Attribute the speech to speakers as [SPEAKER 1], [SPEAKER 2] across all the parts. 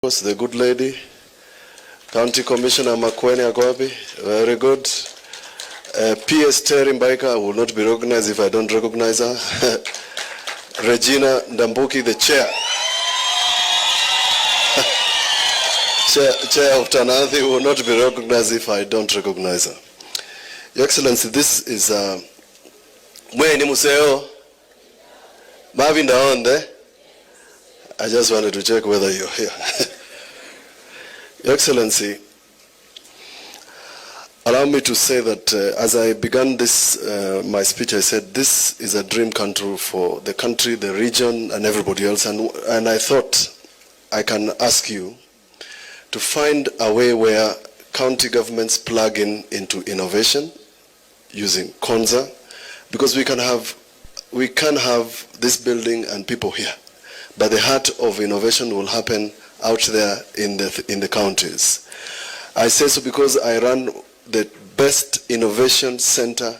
[SPEAKER 1] The good lady, County Commissioner Makueni Agobi, very good. PS Terry Mbaika will not be recognized if I don't recognize her. Regina Ndambuki, the chair. Chair of Tanathi will not be recognized if I don't recognize her. Your Excellency, this is Mweni Museo. Marvin down there. I just wanted to check whether you're here. Your Excellency, allow me to say that as I began this, my speech, I said this is a dream come true for the country, the region, and everybody else. And I thought I can ask you to find a way where county governments plug into innovation using Konza, because we can have this building and people here. But the heart of innovation will happen out there in the counties. I say so because I run the best innovation center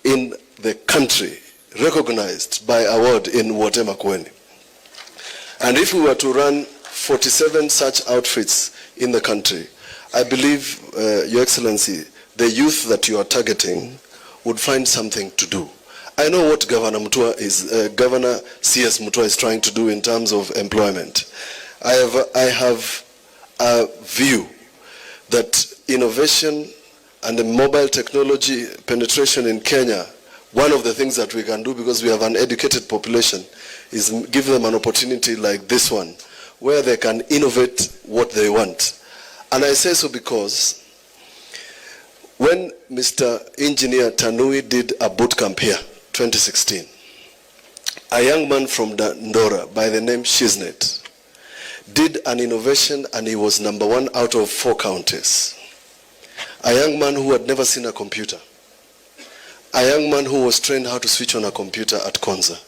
[SPEAKER 1] in the country, recognized by award in Makueni. And if we were to run 47 such outfits in the country, I believe, Your Excellency, the youth that you are targeting would find something to do. I know what Governor CS Mutula is trying to do in terms of employment. I have a view that innovation and the mobile technology penetration in Kenya, one of the things that we can do, because we have an educated population, is give them an opportunity like this one, where they can innovate what they want. And I say so because when Mr. Engineer Tanui did a boot camp here, 2016, a young man from Ndora by the name Shiznet did an innovation, and he was #1 out of 4 counties. A young man who had never seen a computer. A young man who was trained how to switch on a computer at Konza.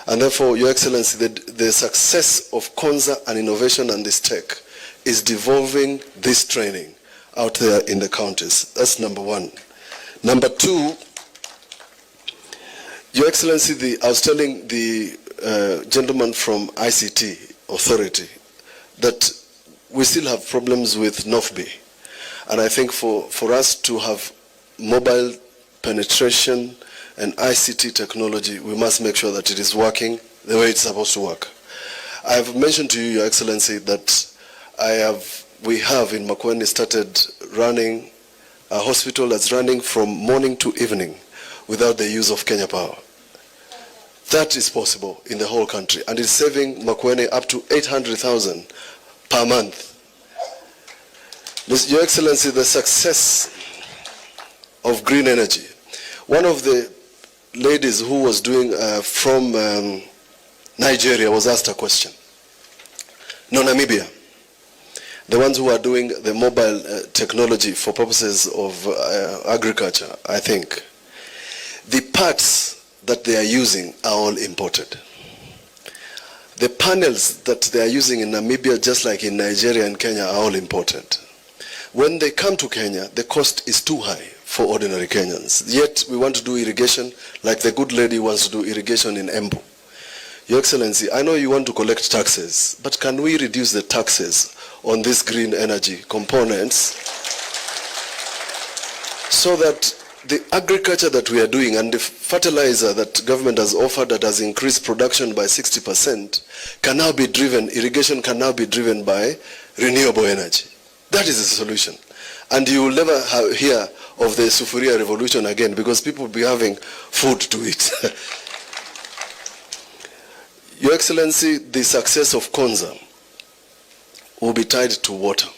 [SPEAKER 1] And therefore, Your Excellency, the success of Konza and innovation and this tech is devolving this training out there in the counties. That's #1. #2, Your Excellency, I was telling the gentleman from ICT Authority that we still have problems with NOFB. And I think for us to have mobile penetration and ICT technology, we must make sure that it is working the way it's supposed to work. I have mentioned to you, Your Excellency, that we have in Makueni started running a hospital that's running from morning to evening without the use of Kenya Power. That is possible in the whole country, and it's saving Makueni up to 800,000 per month. Your Excellency, the success of green energy. One of the ladies who was doing from Nigeria was asked a question. No, Namibia. The ones who are doing the mobile technology for purposes of agriculture, I think. The parts that they are using are all imported. The panels that they are using in Namibia, just like in Nigeria and Kenya, are all imported. When they come to Kenya, the cost is too high for ordinary Kenyans. Yet we want to do irrigation like the good lady wants to do irrigation in Embu. Your Excellency, I know you want to collect taxes, but can we reduce the taxes on these green energy components so that the agriculture that we are doing and the fertilizer that government has offered that has increased production by 60% can now be driven, irrigation can now be driven by renewable energy. That is the solution. And you will never hear of the Sufuria revolution again, because people will be having food to eat. Your Excellency, the success of Konza will be tied to water.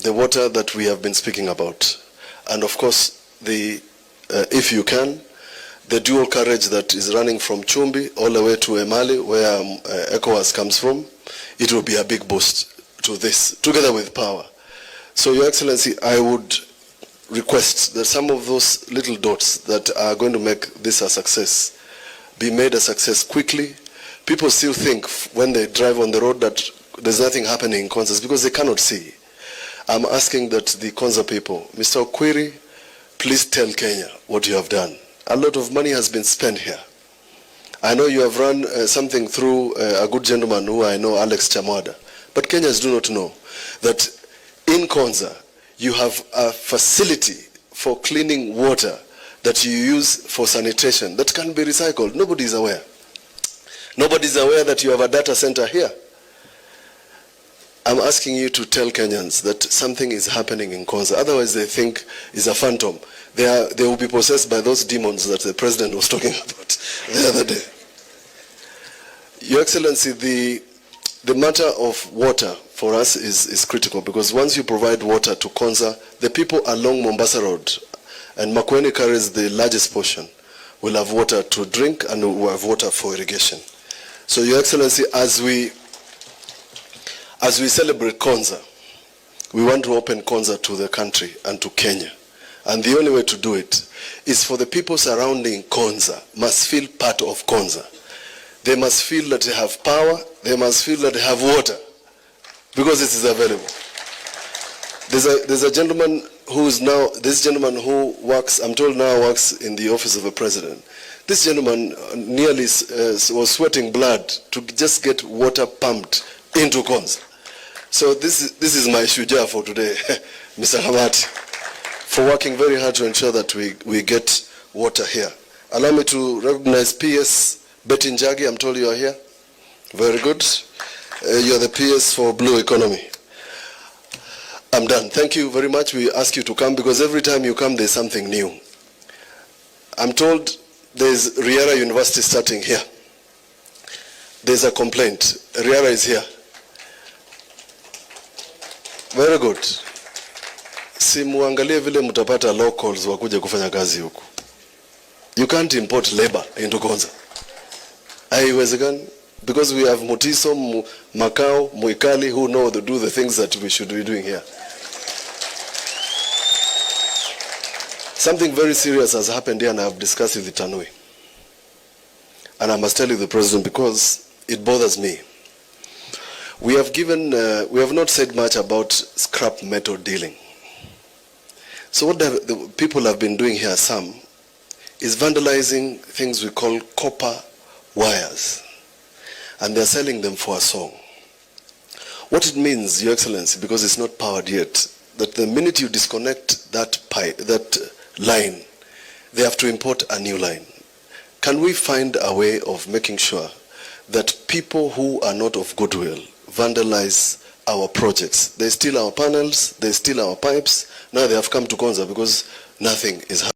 [SPEAKER 1] The water that we have been speaking about. And of course, if you can, the dual carriage that is running from Chumbi all the way to Emali, where ECOWAS comes from, it will be a big boost to this, together with power. So, Your Excellency, I would request that some of those little dots that are going to make this a success be made a success quickly. People still think when they drive on the road that there's nothing happening in Konza because they cannot see. I'm asking that the Konza people, Mr. Okwiri, please tell Kenya what you have done. A lot of money has been spent here. I know you have run something through a good gentleman who I know, Alex Chamwada. But But Kenyans do not know that in Konza, you have a facility for cleaning water that you use for sanitation that can be recycled. Nobody is aware. Nobody is aware that you have a data center here. I'm asking you to tell Kenyans that something is happening in Konza. Otherwise, they think it's a phantom. They will be possessed by those demons that the president was talking about the other day. Your Excellency, the matter of water for us is critical, because once you provide water to Konza, the people along Mombasa Road, and Makueni carries the largest portion, will have water to drink and will have water for irrigation. So, Your Excellency, as we celebrate Konza, we want to open Konza to the country and to Kenya. And the only way to do it is for the people surrounding Konza must feel part of Konza. They must feel that they have power, they must feel that they have water, because it is available. There's a gentleman who is now, this gentleman who works, I'm told now works in the office of the president. This gentleman nearly was sweating blood to just get water pumped into Konza. So this is my shuja for today, Mr. Hamati, for working very hard to ensure that we get water here. Allow me to recognize PS Betty Njagi. I'm told you are here. Very good. You're the PS for Blue Economy. I'm done. Thank you very much. We ask you to come because every time you come, there's something new. I'm told there's Riara University starting here. There's a complaint. Riara is here. Very good. Si muangalie vile mutapata locals wakuje kufanya kazi huku. You can't import labor into Konza. Haiwezekani, because we have Mutiso, Makao, Muikali who know to do the things that we should be doing here. Something very serious has happened here and I have discussed it with Tanui. And I must tell you the president because it bothers me. We have not said much about scrap metal dealing. So what the people have been doing here, some, is vandalizing things we call copper wires. And they're selling them for a song. What it means, Your Excellency, because it's not powered yet, that the minute you disconnect that line, they have to import a new line. Can we find a way of making sure that people who are not of goodwill vandalize our projects? They steal our panels, they steal our pipes. Now they have come to Konza because nothing is happening.